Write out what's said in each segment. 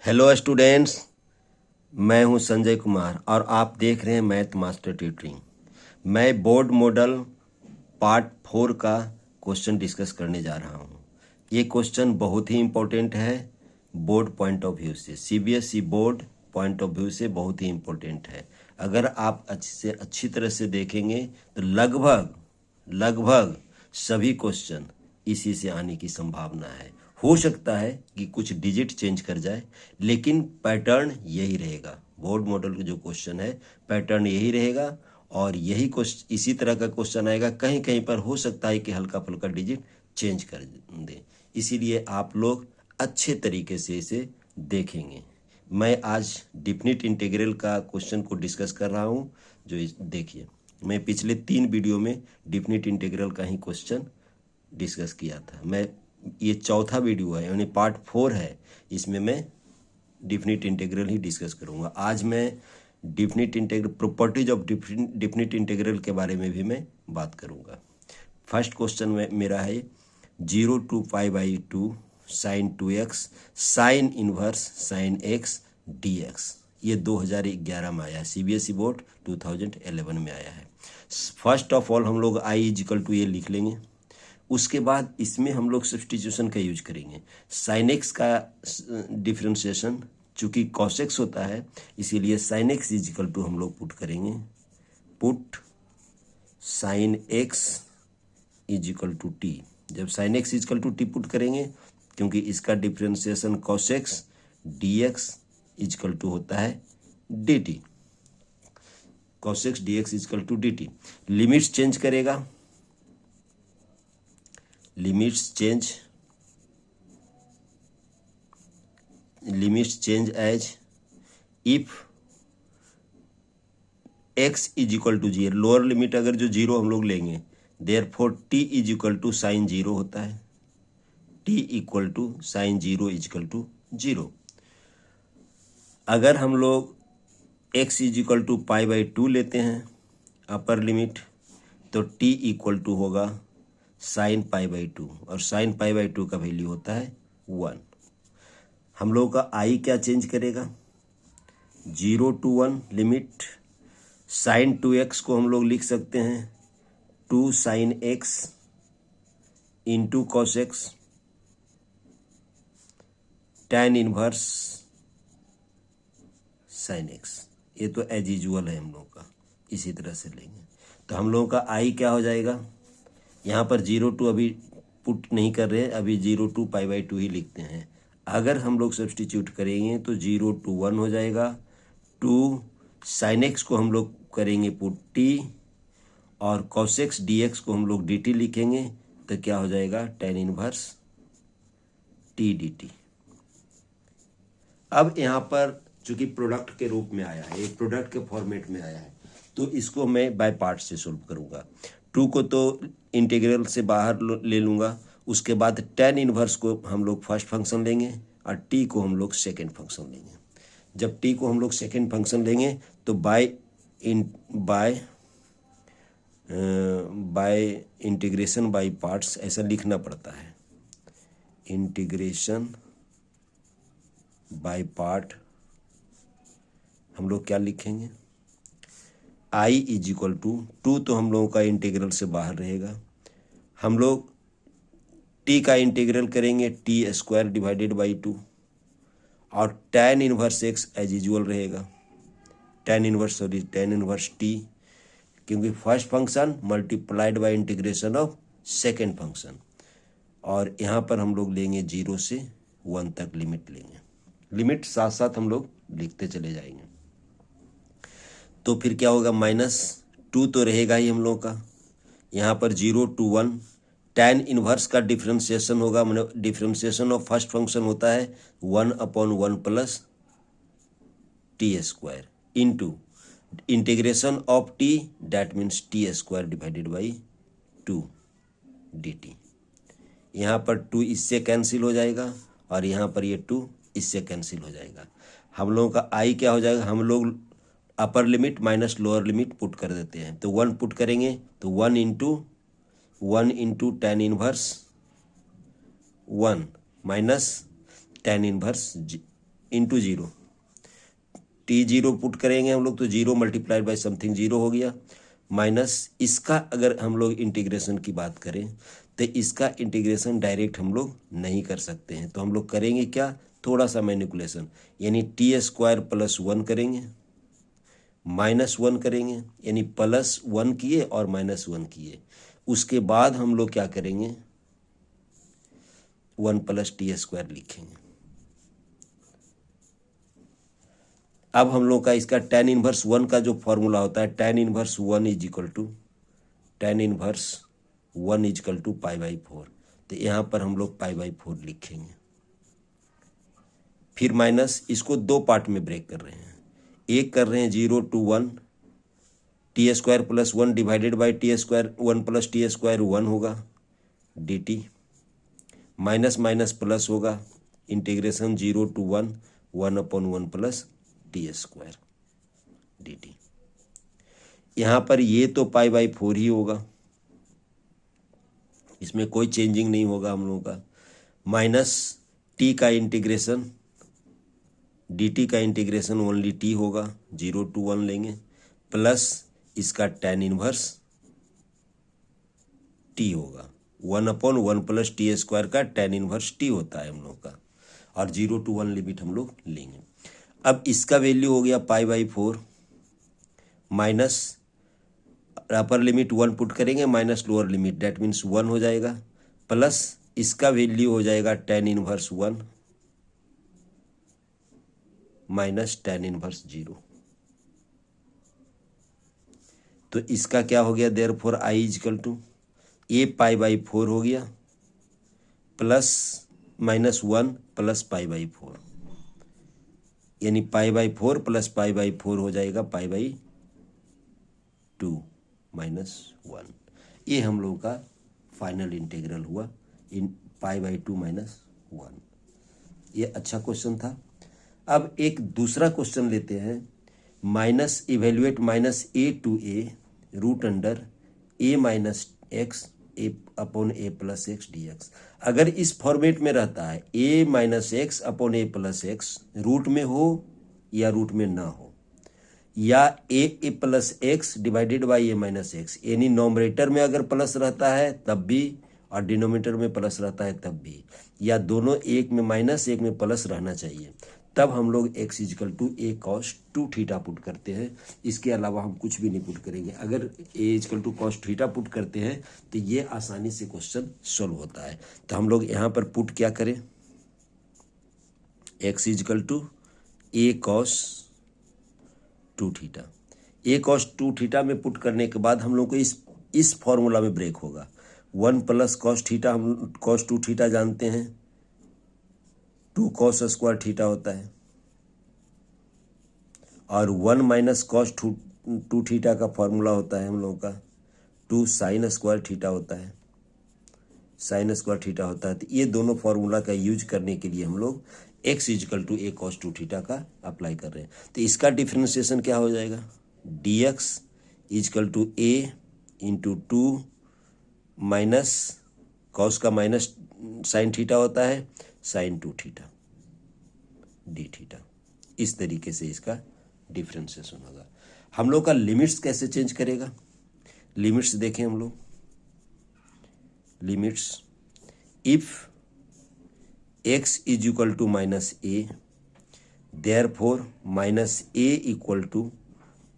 Hello students, मैं हूं संजय कुमार और आप देख रहे हैं मैथ मास्टर ट्यूटरिंग। मैं बोर्ड मॉडल पार्ट 4 का क्वेश्चन डिस्कस करने जा रहा हूं। ये क्वेश्चन बहुत ही इम्पोर्टेंट है बोर्ड पॉइंट ऑफ व्यू से, CBSE board point of view से बहुत ही इम्पोर्टेंट है। अगर आप अच्छी तरह से देखेंगे तो लगभग सभी क्वेश्चन इसी से आने की संभावना है। हो सकता है कि कुछ डिजिट चेंज कर जाए, लेकिन पैटर्न यही रहेगा। बोर्ड मॉडल का जो क्वेश्चन है पैटर्न यही रहेगा और यही क्वेश्चन इसी तरह का क्वेश्चन आएगा। कहीं कहीं पर हो सकता है कि हल्का फुल्का डिजिट चेंज कर दें, इसीलिए आप लोग अच्छे तरीके से इसे देखेंगे। मैं आज डिफिनिट इंटीग्रल का क्वेश्चन को डिस्कस कर रहा हूं। जो देखिए, मैं पिछले 3 वीडियो में डिफिनिट इंटीग्रल का ही क्वेश्चन डिस्कस किया था। मैं ये चौथा वीडियो है, यानी पार्ट 4 है। इसमें मैं डिफिनिट इंटीग्रल ही डिस्कस करूंगा। आज मैं definite integral, properties of definite integral के बारे में भी मैं बात करूंगा। फर्स्ट क्वेश्चन में मेरा है 0 to π/2 sin 2x sine inverse sine x dx। ये 2011 में आया है, सीबीएसई बोर्ड 2011 में आया है। फर्स्ट ऑफ ऑल हम लोग i = ये लिख लेंगे। उसके बाद इसमें हम लोग सब्स्टिट्यूशन का यूज करेंगे। साइन एक्स का डिफ्रेंशिएशन चूंकि कॉस एक्स होता है, इसीलिए साइन एक्स = हम लोग पुट करेंगे, पुट साइन एक्स = टी। जब साइन एक्स = टी पुट करेंगे, क्योंकि इसका डिफ्रेंशिएशन कॉस एक्स dx = होता है dt। Cos x dx = dt। Limits change करेगा, limits change as if x = 0। Lower limit अगर जो 0 हम लोग लेंगे, therefore t = sin 0 होता है, t = sin 0 = 0। अगर हम लोग x = π/2 लेते हैं अपर लिमिट, तो t = होगा साइन π/2 और साइन π/2 का वैल्यू होता है 1। हम लोग का i क्या चेंज करेगा, 0 to 1 लिमिट। साइन 2x को हम लोग लिख सकते हैं 2 sin x into cos x tan inverse sine x। ये तो एज यूजुअल है हम लोग का, इसी तरह से लेंगे। तो हम लोगों का i क्या हो जाएगा, यहाँ पर 0 to अभी पुट नहीं कर रहे हैं, अभी 0 to π/2 ही लिखते हैं। अगर हम लोग सब्स्टिट्यूट करेंगे तो 0 to 1 हो जाएगा। 2 sin x को हम लोग करेंगे पुट t और cos x dx को हम लोग dt लिखेंगे, तो क्या हो जाएगा tan इनवर्स t dt। अब यहाँ पर चूंकि प्रोडक्ट के रूप में आया है, एक प्रोडक्ट के फॉर्मेट में आया है, तो इसको मैं बाय पार्ट से सोल्व करूंगा। 2 को तो इंटीग्रल से बाहर ले लूँगा, उसके बाद tan इनवर्स को हम लोग फर्स्ट फंक्शन लेंगे और t को हम लोग सेकेंड फंक्शन लेंगे। जब t को हम लोग सेकेंड फंक्शन लेंगे तो बाय इंटीग्रेशन बाय पार्ट्स ऐसा लिखना पड़ता है। इंटीग्रेशन बाय पार्ट हम लोग क्या लिखेंगे, i = 2 तो हम लोगों का इंटीग्रल से बाहर रहेगा। हम लोग t का इंटीग्रल करेंगे t² / 2 और tan inverse x as usual रहेगा, tan इनवर्स t, क्योंकि first function multiplied by integration of second function. और यहाँ पर हम लोग लेंगे 0 से 1 तक लिमिट लेंगे। लिमिट साथ साथ हम लोग लिखते चले जाएंगे। तो फिर क्या होगा, -2 तो रहेगा ही हम लोग का। यहाँ पर 0 to 1 tan इनवर्स का डिफ्रेंशिएशन होगा, मतलब डिफ्रेंशिएशन ऑफ फर्स्ट फंक्शन होता है 1/1 + t² into integration of t, that means t² / 2 dt। यहाँ पर 2 इससे कैंसिल हो जाएगा और यहाँ पर ये 2 इससे कैंसिल हो जाएगा। हम लोगों का i क्या हो जाएगा, हम लोग upper limit minus lower limit put कर देते हैं, तो 1 पुट करेंगे तो 1 into tan inverse 1 minus tan inverse into zero, T zero put करेंगे हम लोग तो zero multiplied by something zero हो गया, माइनस इसका अगर हम लोग इंटीग्रेशन की बात करें तो इसका इंटीग्रेशन डायरेक्ट हम लोग नहीं कर सकते हैं, तो हम लोग करेंगे क्या, थोड़ा सा मैनिपुलेशन, यानी टी स्क्वायर प्लस वन करेंगे, माइनस वन करेंगे, यानी प्लस वन किए और माइनस वन किए, उसके बाद हम लोग क्या करेंगे, वन प्लस टी स्क्वायर लिखेंगे। अब हम लोग का इसका tan इनवर्स वन का जो फॉर्मूला होता है, tan inverse one is equal to tan inverse one is equal to pi by four, तो यहाँ पर हम लोग पाई बाई फोर लिखेंगे। फिर माइनस, इसको दो पार्ट में ब्रेक कर रहे हैं, एक कर रहे हैं zero to one, T square plus one divided by T square, one plus T square one होगा D T, minus minus plus होगा, integration zero to one, one upon one plus T square D T. यहाँ पर ये तो पाई by four ही होगा, इसमें कोई changing नहीं होगा हम लोगों का, माइनस टी का इंटीग्रेशन, डी टी का इंटीग्रेशन ओनली टी होगा, जीरो टू वन लेंगे, प्लस इसका tan इनवर्स टी होगा, one upon one plus T square का tan इनवर्स टी होता है हम लोग का, और जीरो टू वन लिमिट हम लोग लेंगे। अब इसका वैल्यू हो गया pi by four, minus upper limit one put करेंगे, minus lower limit that means one हो जाएगा, प्लस इसका वैल्यू हो जाएगा tan inverse one minus tan inverse zero, तो इसका क्या हो गया, therefore I is equal to a pi by four हो गया, plus minus one plus pi by four, यानी pi by four plus pi by four हो जाएगा pi by two minus one. ये हम लोग का फाइनल इंटीग्रल हुआ इन pi by two minus one. ये अच्छा क्वेश्चन था। अब एक दूसरा क्वेश्चन लेते हैं, minus evaluate minus a to a root under a minus x a upon a plus x d x. अगर इस फॉर्मेट में रहता है a minus x upon a plus x root में हो या रूट में ना हो, या a plus x divided by a minus x, यानी नॉमरेटर में अगर प्लस रहता है तब भी और डिनोमिनेटर में प्लस रहता है तब भी, या दोनों एक में माइनस एक में प्लस रहना चाहिए, तब हम लोग x equal to a cos two theta put करते हैं। इसके अलावा हम कुछ भी नहीं पुट करेंगे। अगर a is equal to cos theta put करते हैं तो ये आसानी से क्वेश्चन सोल्व होता है। तो हम लोग यहाँ पर पुट क्या करें, x equal to a cos two theta, a cos two theta में पुट करने के बाद हम लोग को इस फॉर्मूला में ब्रेक होगा। वन प्लस कॉस थीटा, हम कॉस टू थीटा जानते हैं, टू कॉस स्क्वायर थीटा होता है, और one minus cos two theta का फॉर्मूला होता है हम लोगों का टू साइन स्क्वायर थीटा होता है, साइन स्क्वायर थीटा होता है। तो ये दोनों फॉर्मूला का यूज करने के लिए हम लोग x equal to a cos two theta का अप्लाई कर रहे हैं। तो इसका डिफ्रेंशिएशन क्या हो जाएगा, d x equal to a into two minus cos का माइनस साइन थीटा होता है, sine two theta d theta. इस तरीके से इसका डिफ्रेंशिएशन होगा। हम लोग का लिमिट्स कैसे चेंज करेगा, लिमिट्स देखें हम लोग, limits if x is equal to minus a, therefore minus a equal to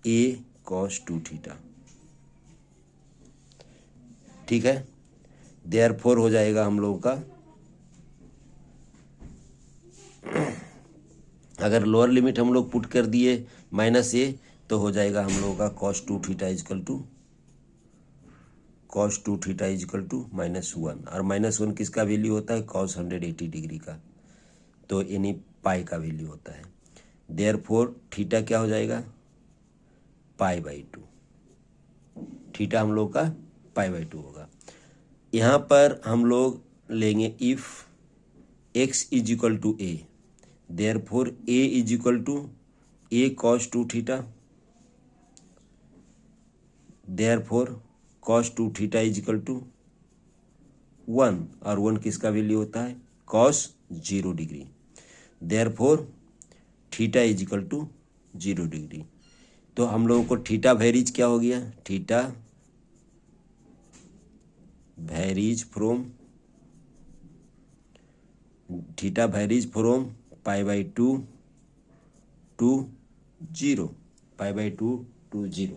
a cos two theta, ठीक है। देयरफॉर हो जाएगा हम लोगों का, अगर लोअर लिमिट हम लोग पुट कर दिए माइनस ए तो हो जाएगा हम लोगों का cos two theta equal to cos two theta equal to minus one, और माइनस वन किसका वैल्यू होता है, कॉस 180 डिग्री का, तो यानी पाई का वैल्यू होता है। देयरफॉर थीटा क्या हो जाएगा, पाई बाई टू, थीटा हम लोग का पाई बाई टू होगा। यहाँ पर हम लोग लेंगे if x is equal to a, therefore a is equal to a cos two theta, therefore cos two theta is equal to one, और वन किसका वैल्यू होता है, cos 0 degree. Therefore theta is equal to 0 degree. तो हम लोगों को theta varies क्या हो गया, theta varies from π/2 to 0, π/2 to 0।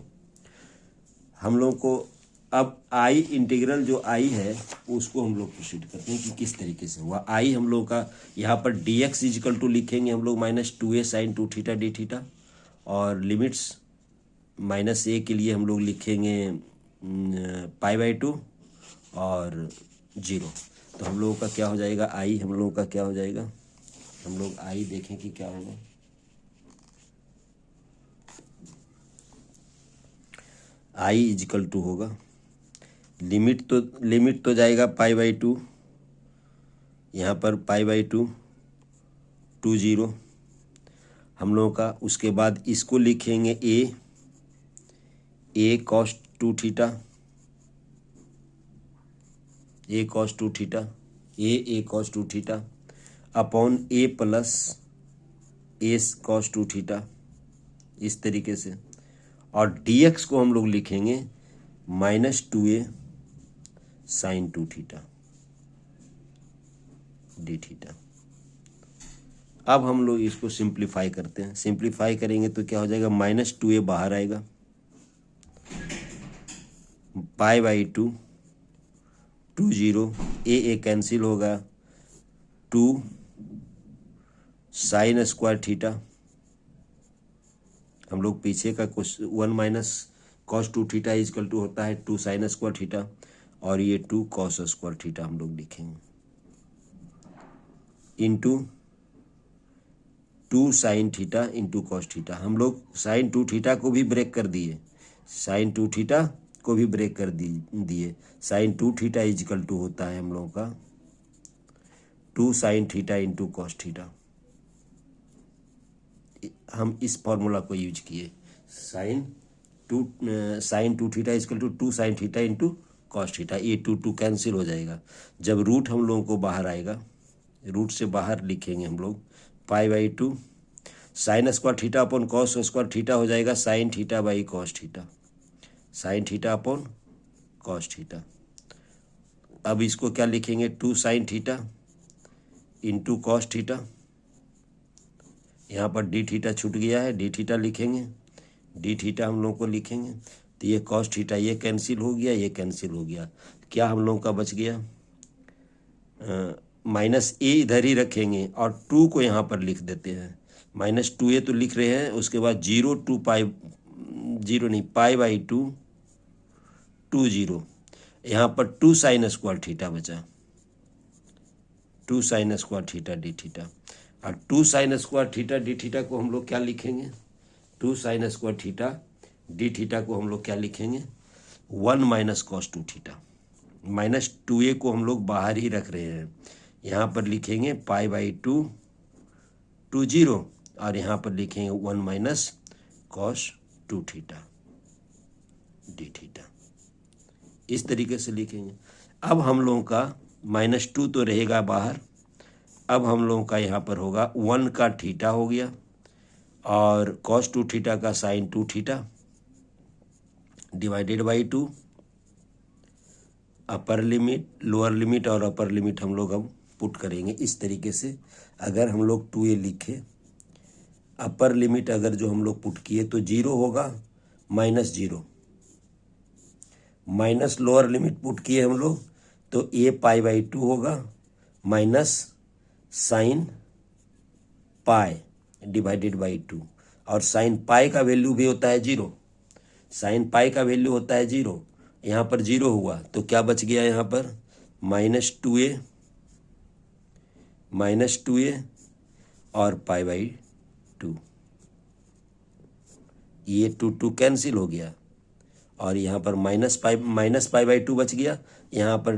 हम लोग को अब आई इंटीग्रल जो आई है उसको हम लोग प्रोसीड करते हैं कि किस तरीके से हुआ। आई हम लोग का यहाँ पर dx इजिकल टू लिखेंगे हम लोग -2a sin 2 theta d theta, और लिमिट्स -a के लिए हम लोग लिखेंगे π/2 और 0। तो हम लोगों का क्या हो जाएगा, आई हम लोगों का क्या हो जाएगा, हम लोग आई देखें कि क्या होगा। आई इजिकल टू होगा, लिमिट तो जाएगा π/2, यहाँ पर π/2 टू 0 हम लोगों का। उसके बाद इसको लिखेंगे a cos 2 theta, a cos 2 theta, a cos 2 theta upon a plus a cos 2 theta, इस तरीके से। और dx को हम लोग लिखेंगे -2a sin 2 theta d theta. अब हम लोग इसको सिंप्लीफाई करते हैं, सिंप्लीफाई करेंगे तो क्या हो जाएगा, -2a बाहर आएगा, π/2 टू 0, a कैंसिल होगा, 2 sin स्क्वायर थीटा। हम लोग पीछे का कुछ 1 - cos 2 थीटा इजकल टू होता है 2 sin स्क्वायर थीटा, और ये 2 cos स्क्वायर थीटा हम लोग लिखेंगे, into 2 sin theta into cos theta. हम लोग sin 2 थीटा को भी ब्रेक कर दिए, sin 2 थीटा को भी ब्रेक कर दिए। sin 2 थीटा इजकल टू होता है हम लोगों का 2 sin theta into cos theta. हम इस फॉर्मूला को यूज किए, sin 2 theta equal to 2 sin theta into cos theta. ये 2 कैंसिल हो जाएगा। जब रूट हम लोगों को बाहर आएगा, रूट से बाहर लिखेंगे हम लोग π/2 sin square theta upon cos square theta हो जाएगा sin theta by cos theta, sin theta upon cos theta. अब इसको क्या लिखेंगे, 2 sin theta into cos theta. यहाँ पर डी थीटा छूट गया है, डी थीटा लिखेंगे, डी थीटा हम लोग को लिखेंगे। तो ये cos थीटा ये कैंसिल हो गया, ये कैंसिल हो गया। क्या हम लोग का बच गया, -a इधर ही रखेंगे और 2 को यहाँ पर लिख देते हैं। -2a तो लिख रहे हैं, उसके बाद 0 2 π/2 टू 0, यहाँ पर 2 sin स्क्वायर थीटा बचा, 2 sin square theta d theta. और 2 sin square theta d theta को हम लोग क्या लिखेंगे, 2 sin square theta d theta को हम लोग क्या लिखेंगे, 1 - cos 2 थीटा। -2a को हम लोग बाहर ही रख रहे हैं, यहाँ पर लिखेंगे π/2 टू 0, और यहाँ पर लिखेंगे 1 - cos 2 थीटा डी थीटा, इस तरीके से लिखेंगे। अब हम लोगों का -2 तो रहेगा बाहर, अब हम लोगों का यहाँ पर होगा 1 का थीटा हो गया, और cos 2 थीटा का sin 2 theta divided by 2, upper limit lower limit और अपर लिमिट हम लोग अब पुट करेंगे इस तरीके से। अगर हम लोग 2a लिखे, अपर लिमिट अगर जो हम लोग पुट किए तो 0 होगा, -0, माइनस लोअर लिमिट पुट किए हम लोग तो a π/2 होगा, minus sine pi divided by 2, और साइन पाई का वैल्यू भी होता है 0, साइन पाई का वैल्यू होता है 0। यहाँ पर 0 हुआ तो क्या बच गया, यहाँ पर -2a और π/2, ये 2 कैंसिल हो गया, और यहाँ पर -π/2 बच गया, यहाँ पर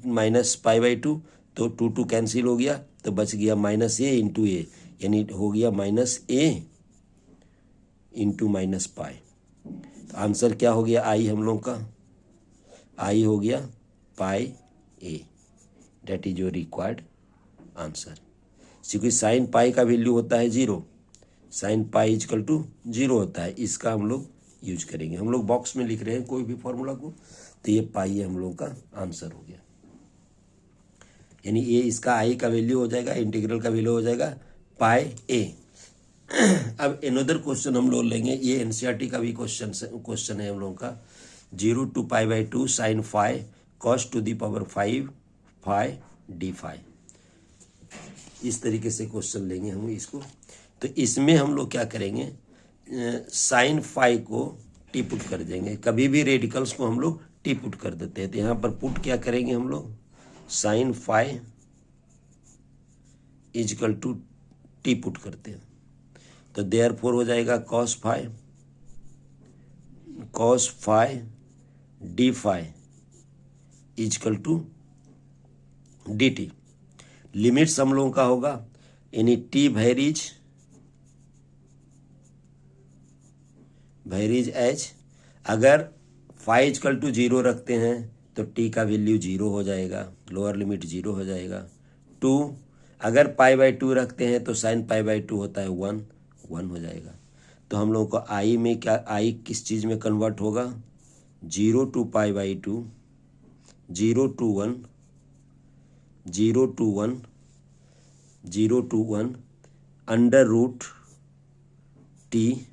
-π/2, तो 2 कैंसिल हो गया तो बच गया -a इंटू ए, यानी हो गया -a इंटू -π। तो आंसर क्या हो गया, आई हम लोग का आई हो गया πa, that is your required answer. क्योंकि साइन पाई का वैल्यू होता है 0, साइन पाई इजकल टू 0 होता है, इसका हम लोग यूज करेंगे। हम लोग बॉक्स में लिख रहे हैं कोई भी फॉर्मूला को, तो ये पाई हम लोग का आंसर हो गया। यानी ये इसका आई का वैल्यू हो जाएगा, इंटीग्रल का वैल्यू हो जाएगा पाई ए। अब अनदर क्वेश्चन हम लोग लेंगे, ये एनसीईआरटी का भी क्वेश्चन है हम लोगों का। 0 to π/2 sine phi cos to the power 5 phi d phi. इस तरीके से क्वेश्चन लेंगे हम इसको। तो इसमें हम लोग क्या करेंगे, साइन फाई को टी पुट कर देंगे। कभी भी रेडिकल्स को हम लोग टी पुट कर देते हैं, तो यहाँ पर पुट क्या करेंगे हम लोग, sine phi is equal to t put करते हैं, तो देयरफॉर हो जाएगा cos phi d phi is equal to d t. Limits हम लोगों का होगा, यानी टी वेरीज एच। अगर फाई इजकल टू 0 रखते हैं तो टी का वैल्यू 0 हो जाएगा, लोअर लिमिट 0 हो जाएगा। 2 अगर π/2 रखते हैं तो साइन π/2 होता है 1 हो जाएगा। तो हम लोगों को आई में क्या, आई किस चीज़ में कन्वर्ट होगा, 0 to π/2, 0 to 1, 0 to 1, 0 to 1 under root t,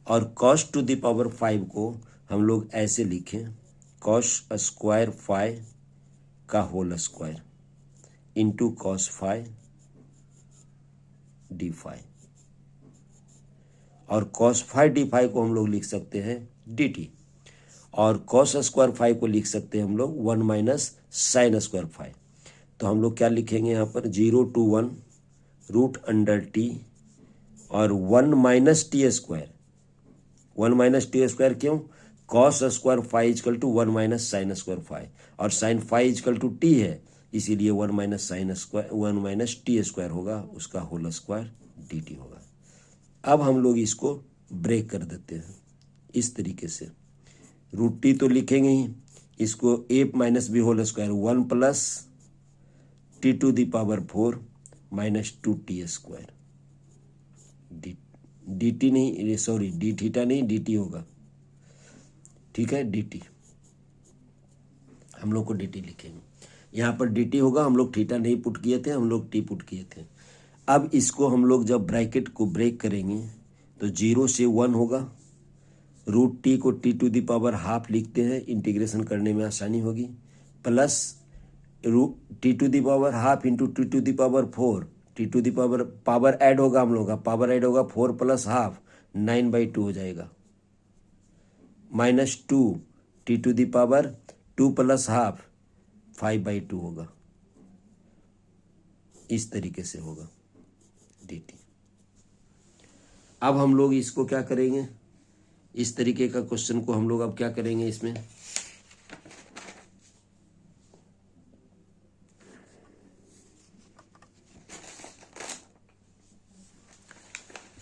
और कॉस टू द पावर 5 को हम लोग ऐसे लिखें, कॉस स्क्वायर फाई का whole square into cos phi d phi, और कॉस फाई डी फाई को हम लोग लिख सकते हैं डी टी, और कॉस स्क्वायर फाई को लिख सकते हैं हम लोग 1 माइनस साइन स्क्वायर फाई। तो हम लोग क्या लिखेंगे यहाँ पर, 0 to 1 रूट अंडर टी और 1 minus t square. 1 minus t square क्यों, cos square phi is equal to 1 minus sine square phi, और sine phi is equal to t है, इसीलिए 1 minus sine square 1 minus t square होगा, उसका होल स्क्वायर डी टी होगा। अब हम लोग इसको ब्रेक कर देते हैं इस तरीके से, रूट टी तो लिखेंगे ही, इसको a minus b whole square 1 plus t to the power 4 minus 2t स्क्वायर, डी टी नहीं, सॉरी डी थीटा नहीं, डी टी होगा, ठीक है, डी टी हम लोग को डी टी लिखेंगे। यहाँ पर डी टी होगा, हम लोग थीटा नहीं पुट किए थे, हम लोग टी पुट किए थे। अब इसको हम लोग जब ब्रैकेट को ब्रेक करेंगे तो 0 से 1 होगा, रूट टी को t to the power half लिखते हैं, इंटीग्रेशन करने में आसानी होगी, plus root t to the power half into t to the power 4, t to the power add होगा, हम लोग का पावर ऐड होगा 4 प्लस हाफ 9/2 हो जाएगा, minus 2 t to the power 2 plus half 5/2 होगा। इस तरीके से होगा dt। अब हम लोग इसको क्या करेंगे, इस तरीके का क्वेश्चन को हम लोग अब क्या करेंगे, इसमें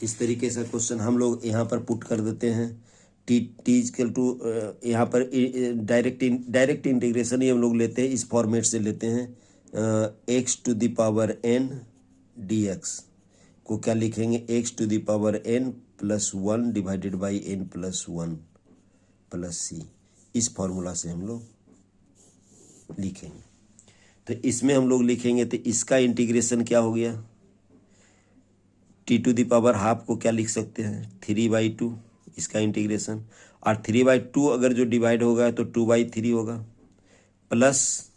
इस तरीके से क्वेश्चन हम लोग यहाँ पर पुट कर देते हैं, टी इक्वल टू, यहाँ पर डायरेक्ट इंटीग्रेशन ही हम लोग लेते हैं, इस फॉर्मेट से लेते हैं, x to the power n dx को क्या लिखेंगे, x to the power n plus 1 divided by n plus 1 plus c, इस फॉर्मूला से हम लोग लिखेंगे। तो इसमें हम लोग लिखेंगे तो इसका इंटीग्रेशन क्या हो गया, t to the power half को क्या लिख सकते हैं 3/2, इसका इंटीग्रेशन, और 3/2 अगर जो डिवाइड होगा तो 2/3 होगा, plus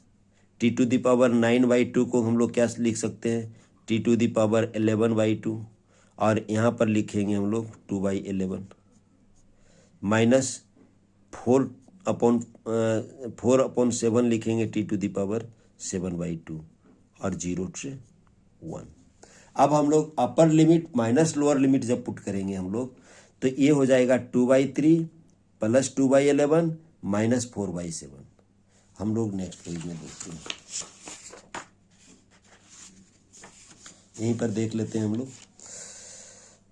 t to the power 9/2 को हम लोग क्या लिख सकते हैं, टी टू द पावर 11/2, और यहाँ पर लिखेंगे हम लोग 2/11, माइनस 4/7 लिखेंगे टी टू द पावर 7/2, और 0 से 1। अब हम लोग upper limit minus lower limit जब पुट करेंगे हम लोग, तो ये हो जाएगा 2/3 प्लस 2/11 माइनस 4/7। हम लोग नेक्स्ट पेज में देखते हैं, यहीं पर देख लेते हैं हम लोग।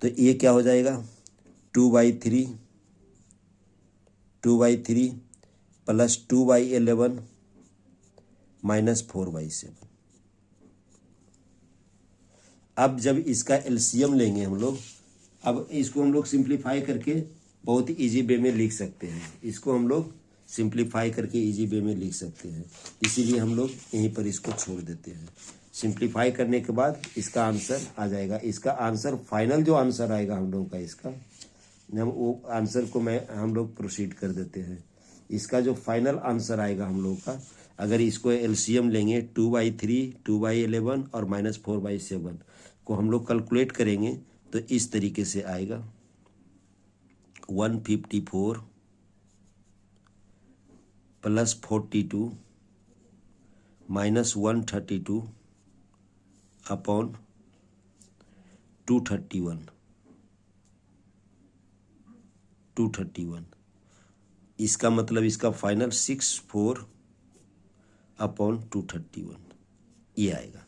तो ये क्या हो जाएगा 2/3 प्लस 2/11 माइनस 4/7। अब जब इसका एलसीएम लेंगे हम लोग अब इसको हम लोग सिंप्लीफाई करके बहुत इजी वे में लिख सकते हैं, इसको हम लोग सिंप्लीफाई करके इजी वे में लिख सकते हैं, इसीलिए हम लोग यहीं पर इसको छोड़ देते हैं। सिंप्लीफाई करने के बाद इसका आंसर आ जाएगा। इसका आंसर फाइनल जो आंसर आएगा हम लोगों का, इसका हम वो आंसर को हम लोग प्रोसीड कर देते हैं। इसका जो फाइनल आंसर आएगा हम लोग का, अगर इसको एलसीएम लेंगे 2/3, 2/11 और -4/7 को हम लोग कैलकुलेट करेंगे तो इस तरीके से आएगा 154 + 42 -132 अपॉन 231। इसका मतलब इसका फाइनल 64/231 ये आएगा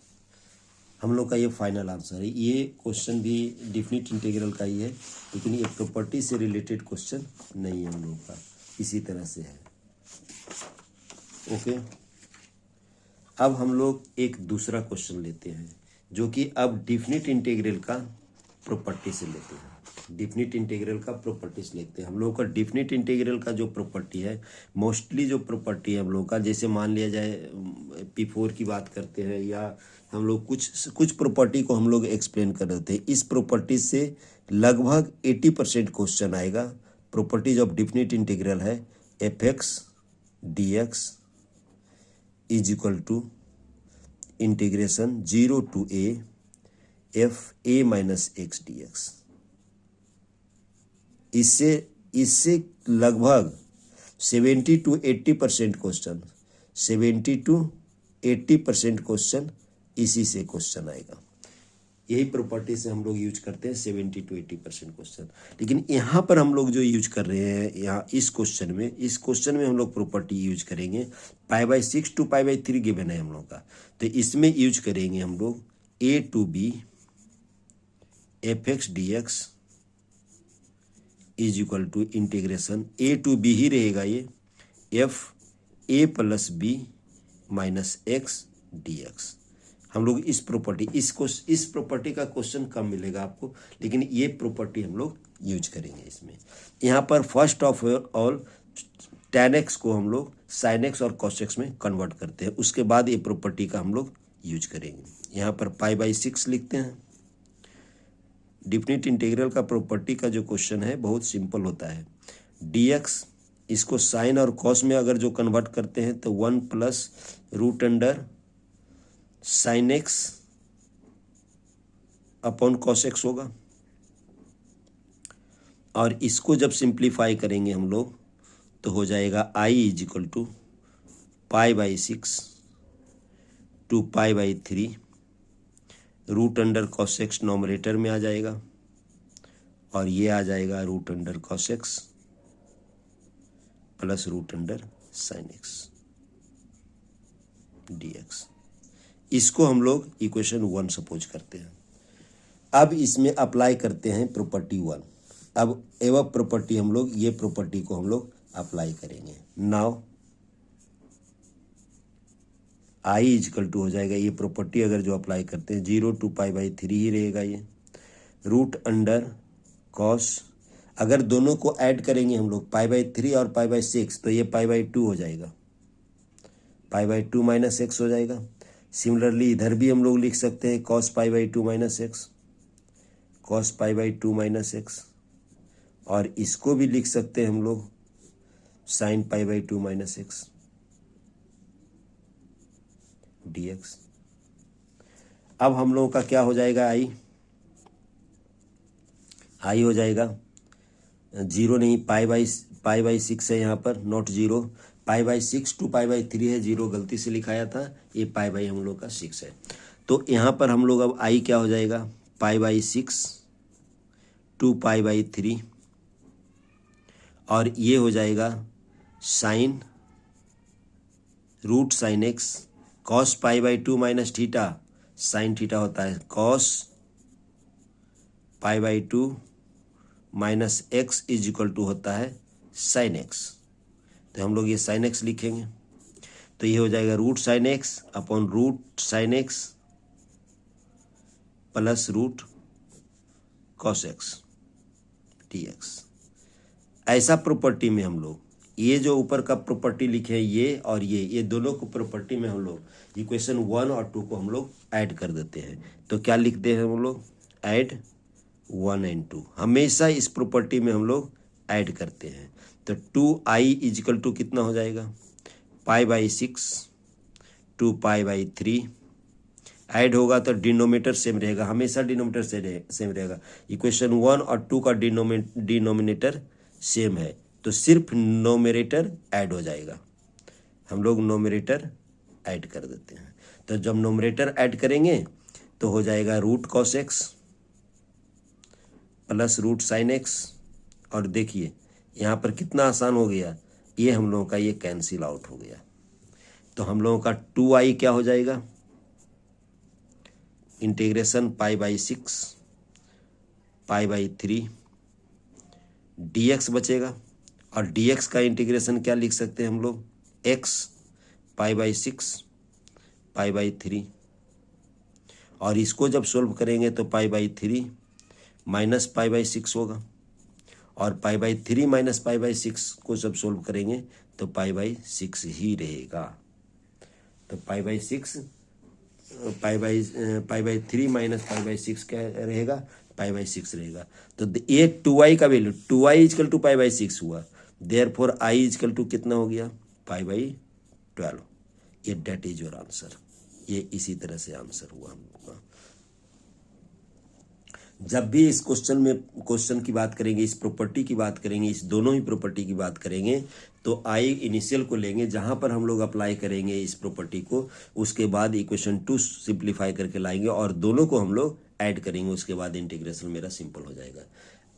हम लोग का। ये फाइनल आंसर है। ये क्वेश्चन भी डिफिनिट इंटीग्रल का ही है, लेकिन ये प्रॉपर्टी से रिलेटेड क्वेश्चन नहीं है हम लोग का, इसी तरह से है। ओके, अब हम लोग एक दूसरा क्वेश्चन लेते हैं, जो कि अब डिफिनिट इंटीग्रल का प्रॉपर्टी से लेते हैं। डिफिनिट इंटीग्रल का प्रॉपर्टीज लेते हैं हम लोग का। डिफिनिट इंटीग्रल का जो प्रॉपर्टी है, मोस्टली जो प्रॉपर्टी है हम लोग का, जैसे मान लिया जाए P4 की बात करते हैं, या हम लोग कुछ प्रॉपर्टी को हम लोग एक्सप्लेन कर रहे थे। इस प्रॉपर्टी से लगभग 80% क्वेश्चन आएगा। प्रॉपर्टीज ऑफ डिफिनिट इंटीग्रल है f(x) dx = integration 0 to a f(a - x) dx। इससे लगभग 70 to 80% क्वेश्चन, 70 to 80% क्वेश्चन इसी से क्वेश्चन आएगा। यही प्रॉपर्टी से हम लोग यूज करते हैं 70 to 80% क्वेश्चन। लेकिन यहाँ पर हम लोग जो यूज कर रहे हैं, यहाँ इस क्वेश्चन में हम लोग प्रॉपर्टी यूज करेंगे π/6 to π/3 गिवन है हम लोग का, तो इसमें यूज करेंगे हम लोग a to b f(x) dx = integration a to b ही रहेगा ये f(a + b - x) dx। हम लोग इस प्रॉपर्टी का क्वेश्चन कम मिलेगा आपको, लेकिन ये प्रॉपर्टी हम लोग यूज करेंगे इसमें। यहाँ पर first of all tan x को हम लोग sin x और cos x में कन्वर्ट करते हैं, उसके बाद ये प्रॉपर्टी का हम लोग यूज करेंगे। यहाँ पर π/6 लिखते हैं। डिफिनिट इंटीग्रल का प्रॉपर्टी का जो क्वेश्चन है बहुत सिंपल होता है। dx इसको साइन और कॉस में अगर जो कन्वर्ट करते हैं तो 1 + sin x upon cos x होगा, और इसको जब सिंप्लीफाई करेंगे हम लोग तो हो जाएगा i = π/6 to π/3 √cos x nominator में आ जाएगा, और ये आ जाएगा √cos x + √sin x dx। इसको हम लोग इक्वेशन 1 सपोज करते हैं। अब इसमें अप्लाई करते हैं प्रॉपर्टी 1। अब एवं प्रॉपर्टी हम लोग ये प्रॉपर्टी को हम लोग अप्लाई करेंगे। नाउ i = हो जाएगा, ये प्रॉपर्टी अगर जो अप्लाई करते हैं 0 to π/3 ही रहेगा ये √cos। अगर दोनों को ऐड करेंगे हम लोग π/3 और π/6 तो ये π/2 हो जाएगा, π/2 - x हो जाएगा। सिमिलरली इधर भी हम लोग लिख सकते हैं cos π/2 - x, cos π/2 - x, और इसको भी लिख सकते हैं हम लोग sin π/2 - x dx। अब हम लोगों का क्या हो जाएगा, i हो जाएगा 0 नहीं, π/6 है यहाँ पर, नॉट 0, π/6 to π/3 है, 0 गलती से लिखाया था, ये π/ हम लोग का 6 है। तो यहाँ पर हम लोग अब i क्या हो जाएगा, π/6 to π/3, और ये हो जाएगा sin √sin x cos π/2 - theta, sin theta होता है cos π/2 - x = होता है sin x। तो हम लोग ये sin x लिखेंगे, तो ये हो जाएगा √sin x upon √sin x + √cos x। dx। ऐसा प्रॉपर्टी में हम लोग ये जो ऊपर का प्रॉपर्टी लिखे हैं ये और ये दोनों को प्रॉपर्टी में हम लोग इक्वेशन 1 और 2 को हम लोग ऐड कर देते हैं। तो क्या लिखते हैं हम लोग? Add 1 and 2। हमेशा इस प्रॉपर्टी में हम लोग ऐड करते हैं। तो 2i इजिकल टू कितना हो जाएगा? π/6 2π/3। ऐड होगा तो डिनोमिनेटर सेम रहेगा, हमेशा डिनोमिनेटर सेम रहेगा। इक्वेशन 1 और 2 का डिनोमिनेटर सेम है तो सिर्फ नोमिनेटर ऐड हो जाएगा। हम लोग नोमिनेटर ऐड कर देते हैं। तो जब नोमिनेटर ऐड करेंगे तो हो जाएगा root cos x plus root sine x. और देखिए यहाँ पर कितना आसान हो गया, ये हम लोगों का ये कैंसिल आउट हो गया। तो हम लोगों का 2i क्या हो जाएगा? इंटीग्रेशन π/6 π/3 dx बचेगा। और dx का इंटीग्रेशन क्या लिख सकते हैं हम लोग? x π/6 π/3। और इसको जब सोल्व करेंगे तो π/3 माइनस π/6 होगा। और π/3 माइनस π/6 को जब सोल्व करेंगे तो π/6 ही रहेगा। तो π/3 माइनस π/6 क्या रहेगा? π/6 रहेगा। तो ये 2i का वैल्यू 2i इजकल टू π/6 हुआ। देयरफॉर i इजकल टू कितना हो गया? π/12। ये डेट इज योर आंसर। ये इसी तरह से आंसर हुआ हम लोग का। जब भी इस क्वेश्चन की बात करेंगे, इस प्रॉपर्टी की बात करेंगे, इस दोनों ही प्रॉपर्टी की बात करेंगे तो आई इनिशियल को लेंगे जहां पर हम लोग अप्लाई करेंगे इस प्रॉपर्टी को, उसके बाद इक्वेशन 2 सिंप्लीफाई करके लाएंगे और दोनों को हम लोग ऐड करेंगे। उसके बाद इंटीग्रेशन मेरा सिंपल हो जाएगा।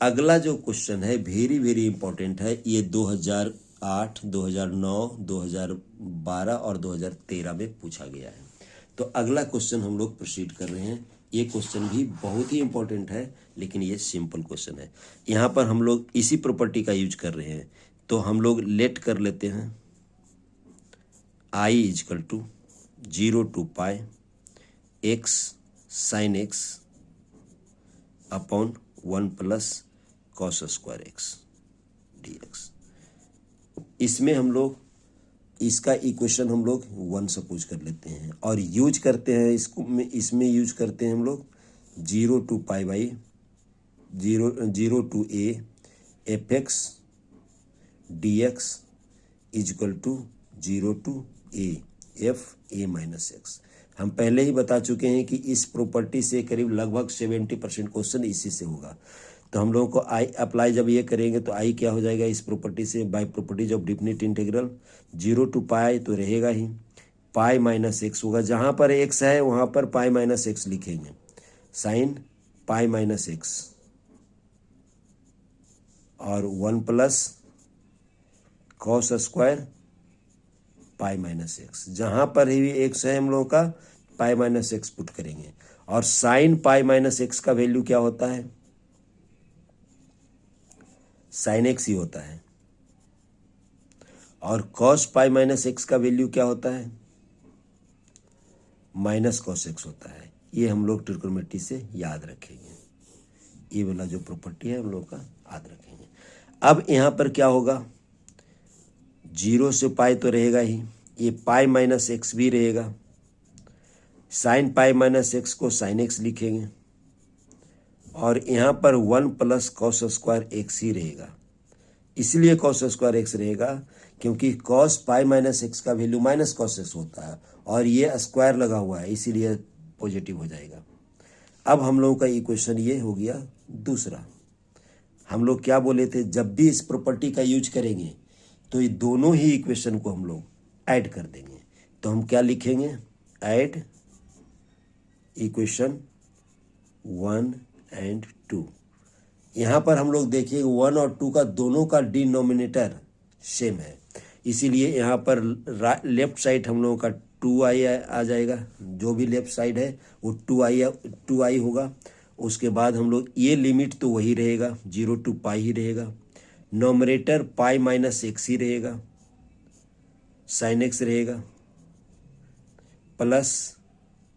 अगला जो क्वेश्चन है वेरी वेरी इंपॉर्टेंट है। ये 2008, 2009, 2012 और 2013 में पूछा गया है। तो अगला क्वेश्चन हम लोग प्रोसीड कर रहे हैं। ये क्वेश्चन भी बहुत ही इंपॉर्टेंट है लेकिन ये सिंपल क्वेश्चन है। यहाँ पर हम लोग इसी प्रॉपर्टी का यूज कर रहे हैं। तो हम लोग लेट कर लेते हैं i equal to 0 to π x sine x upon 1 plus cos square x dx। इसमें हम लोग इसका इक्वेशन हम लोग 1 सपोज कर लेते हैं और यूज करते हैं इसमें यूज करते हैं हम लोग 0 to a fx dx equal to 0 to a f a minus x. हम पहले ही बता चुके हैं कि इस प्रॉपर्टी से करीब लगभग 70% क्वेश्चन इसी से होगा। तो हम लोगों को आई अप्लाई जब ये करेंगे तो आई क्या हो जाएगा इस प्रॉपर्टी से? By properties of definite integral 0 to π तो रहेगा ही, पाई माइनस एक्स होगा। जहाँ पर एक्स है वहाँ पर पाई माइनस एक्स लिखेंगे, साइन पाई माइनस एक्स और 1 plus cos square pi minus x. जहाँ पर ही एक्स है हम लोगों का पाई माइनस एक्स पुट करेंगे। और साइन पाई माइनस एक्स का वैल्यू क्या होता है? साइन एक्स ही होता है। और कॉस पाई माइनस एक्स का वैल्यू क्या होता है? माइनस कॉस एक्स होता है। ये हम लोग ट्रिग्नोमेट्री से याद रखेंगे। ये वाला जो प्रॉपर्टी है हम लोग का याद रखेंगे। अब यहाँ पर क्या होगा? 0 से पाई तो रहेगा ही, ये पाई माइनस एक्स भी रहेगा। साइन पाई माइनस एक्स को साइन एक्स लिखेंगे और यहाँ पर 1 प्लस कॉस स्क्वायर एक्स ही रहेगा। इसलिए कॉस स्क्वायर एक्स रहेगा क्योंकि कॉस पाई माइनस एक्स का वैल्यू माइनस कॉस एक्स होता है और ये स्क्वायर लगा हुआ है इसीलिए पॉजिटिव हो जाएगा। अब हम लोगों का इक्वेशन ये हो गया दूसरा। हम लोग क्या बोले थे? जब भी इस प्रॉपर्टी का यूज करेंगे तो ये दोनों ही इक्वेशन को हम लोग ऐड कर देंगे। तो हम क्या लिखेंगे? Add equation 1 and 2। यहाँ पर हम लोग देखिए 1 और 2 का दोनों का डिनोमिनेटर सेम है, इसीलिए यहाँ पर लेफ्ट साइड हम लोगों का 2i आ जाएगा। जो भी लेफ्ट साइड है वो 2i होगा। उसके बाद हम लोग ये लिमिट तो वही रहेगा, 0 to π ही रहेगा। नोमिनेटर पाई माइनस एक्स ही रहेगा, साइन एक्स रहेगा, प्लस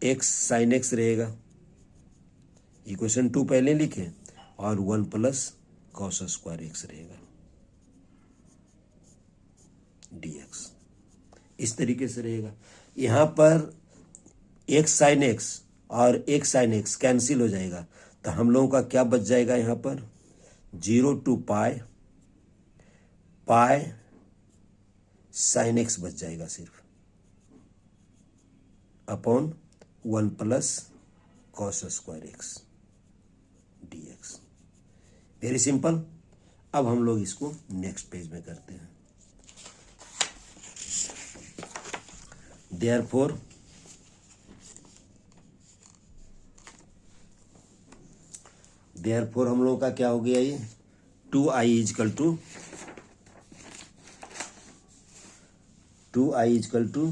एक्स साइन एक्स रहेगा। इक्वेशन 2 पहले लिखे और 1 प्लस कॉस स्क्वायर एक्स रहेगा dx। इस तरीके से रहेगा। यहाँ पर एक्स साइन एक्स और एक्स साइन एक्स कैंसिल हो जाएगा, तो हम लोगों का क्या बच जाएगा यहाँ पर 0 to पाई साइन एक्स बच जाएगा सिर्फ upon 1 plus cos square x dx। Very simple. अब हम लोग इसको नेक्स्ट पेज में करते हैं। देयरफॉर हम लोगों का क्या हो गया, ये 2i equal to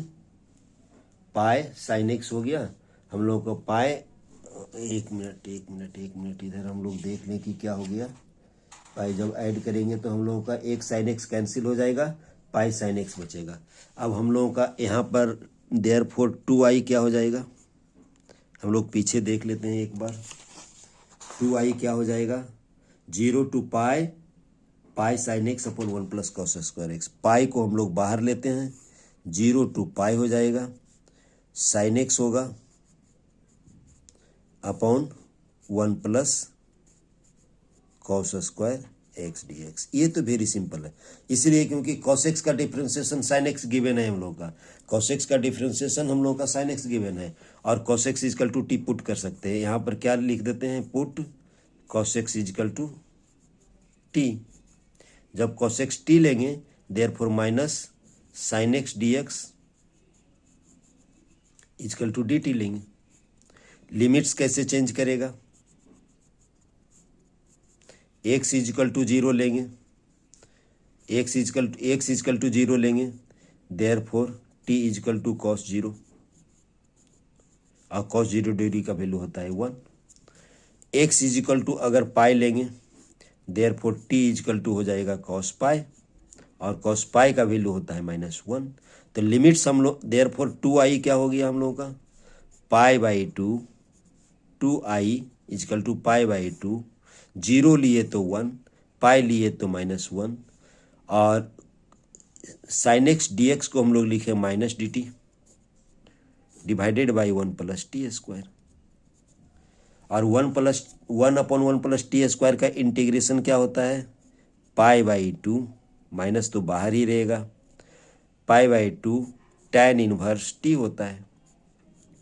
pi sine x हो गया। हम लोग को पाई एक मिनट इधर हम लोग देख लें कि क्या हो गया। पाई जब ऐड करेंगे तो हम लोगों का एक साइन एक्स कैंसिल हो जाएगा, पाई साइन एक्स बचेगा। अब हम लोगों का यहाँ पर देयरफॉर 2i क्या हो जाएगा, हम लोग पीछे देख लेते हैं एक बार। 2i क्या हो जाएगा 0 to pi sine x upon 1 plus cos square x. Pi को हम लोग बाहर लेते हैं, 0 to पाई हो जाएगा, साइन एक्स होगा upon 1 plus cos square x dx। ये तो वेरी सिंपल है, इसलिए क्योंकि cos x का डिफ्रेंसिएशन sin x गिवन है हम लोग का। cos x का डिफ्रेंसिएशन हम लोग का sin x गिवन है, और cos x equal to t put कर सकते हैं। यहाँ पर क्या लिख देते हैं, put cos x equal to t. जब cos x टी लेंगे therefore minus sin x dx equal to d t लेंगे। लिमिट्स कैसे चेंज करेगा, x इजकल टू 0 लेंगे, x इजकल टू 0 लेंगे, therefore t equal to cos 0, और cos 0 D का value होता है 1। x इजकल टू अगर पाई लेंगे देयरफॉर t इजकल टू हो जाएगा cos पाई, और cos पाई का वैल्यू होता है -1। तो लिमिट्स हम लोग देयरफॉर 2i क्या हो गया हम लोगों का pi by 2i equal to pi by 2, 0 लिए तो 1, पाई लिए तो -1, और साइन एक्स dx को हम लोग लिखे minus dt divided by 1 plus T square. और 1 अपॉन 1 प्लस टी स्क्वायर का इंटीग्रेशन क्या होता है पाई बाई 2, माइनस तो बाहर ही रहेगा, पाई बाई 2 tan इनवर्स टी होता है,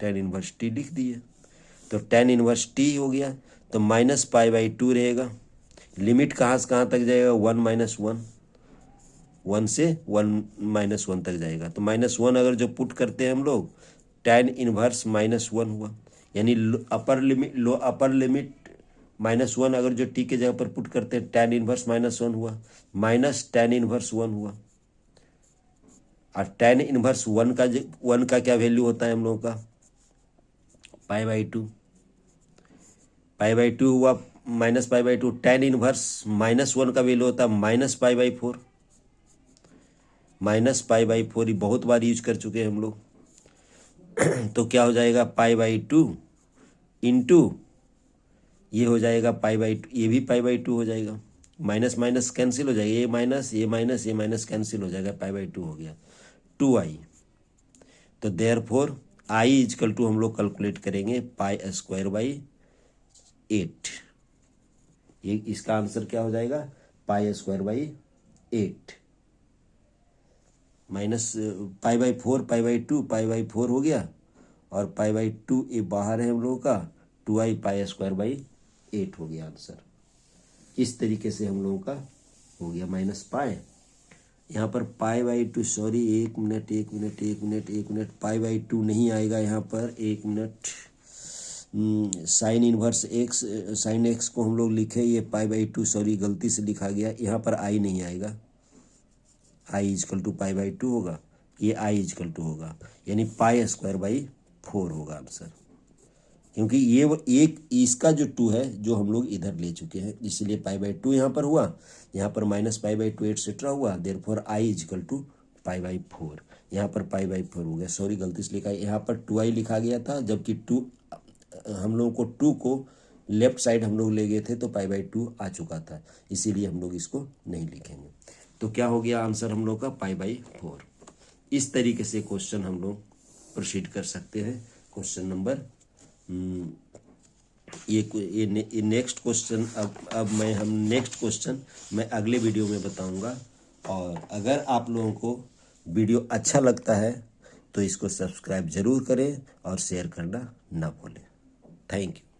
tan इनवर्स टी लिख दिए, तो tan इनवर्स टी हो गया, तो माइनस पाई बाई 2 रहेगा। लिमिट कहाँ से कहाँ तक जाएगा 1 से 1 तक जाएगा, तो -1 अगर जो पुट करते हैं हम लोग tan इनवर्स -1 हुआ, यानी अपर लिमिट -1 अगर जो टी के जगह पर पुट करते हैं tan इनवर्स -1 हुआ, माइनस tan इनवर्स 1 हुआ, और tan इनवर्स 1 का क्या वैल्यू होता है हम लोगों का पाई बाई 2 हुआ, minus pi by 2, tan inverse -1 का वैल्यू होता है माइनस पाई बाई 4, ये बहुत बार यूज कर चुके हैं हम लोग। तो क्या हो जाएगा पाई बाई 2 इंटू ये हो जाएगा पाई बाई 2, ये भी पाई बाई 2 हो जाएगा, माइनस माइनस कैंसिल हो जाएगा, ये माइनस कैंसिल हो जाएगा, पाई बाई 2 हो गया 2i। तो देयरफॉर i इजकल टू हम लोग कैलकुलेट करेंगे पाई स्क्वायर बाई 8। ये इसका आंसर क्या हो जाएगा pi square by 8, minus pi by 4, pi by 2, pi by 4 हो गया, और पाई बाई 2 ये बाहर है हम लोगों का, 2i पाई स्क्वायर बाई 8 हो गया आंसर। इस तरीके से हम लोगों का हो गया माइनस पाई। यहाँ पर पाई बाई 2, सॉरी एक मिनट, पाई बाई 2 नहीं आएगा यहाँ पर, एक minute. Sine inverse x, sine x को हम लोग लिखे, ये पाई बाई 2 सॉरी गलती से लिखा गया, यहाँ पर आई नहीं आएगा, आई इजकल टू पाई बाई 2 होगा, ये आई इजकल टू होगा, यानी पाई स्क्वायर बाई 4 होगा आंसर। क्योंकि ये एक इसका जो 2 है जो हम लोग इधर ले चुके हैं, इसलिए पाई बाई 2 यहाँ पर हुआ, यहाँ पर माइनस पाई बाई 2 एटसेट्रा हुआ, therefore I is equal to pi by 4, यहाँ पर पाई बाई 4 हो गया, सॉरी गलती से लिखा, यहाँ पर 2i लिखा गया था, जबकि 2 हम लोगों को 2 को लेफ्ट साइड हम लोग ले गए थे तो π/2 आ चुका था, इसीलिए हम लोग इसको नहीं लिखेंगे। तो क्या हो गया आंसर हम लोग का π/4। इस तरीके से क्वेश्चन हम लोग प्रोसीड कर सकते हैं। क्वेश्चन नंबर ये नेक्स्ट क्वेश्चन अब हम नेक्स्ट क्वेश्चन मैं अगले वीडियो में बताऊंगा। और अगर आप लोगों को वीडियो अच्छा लगता है तो इसको सब्सक्राइब ज़रूर करें और शेयर करना ना भूलें। Thank you.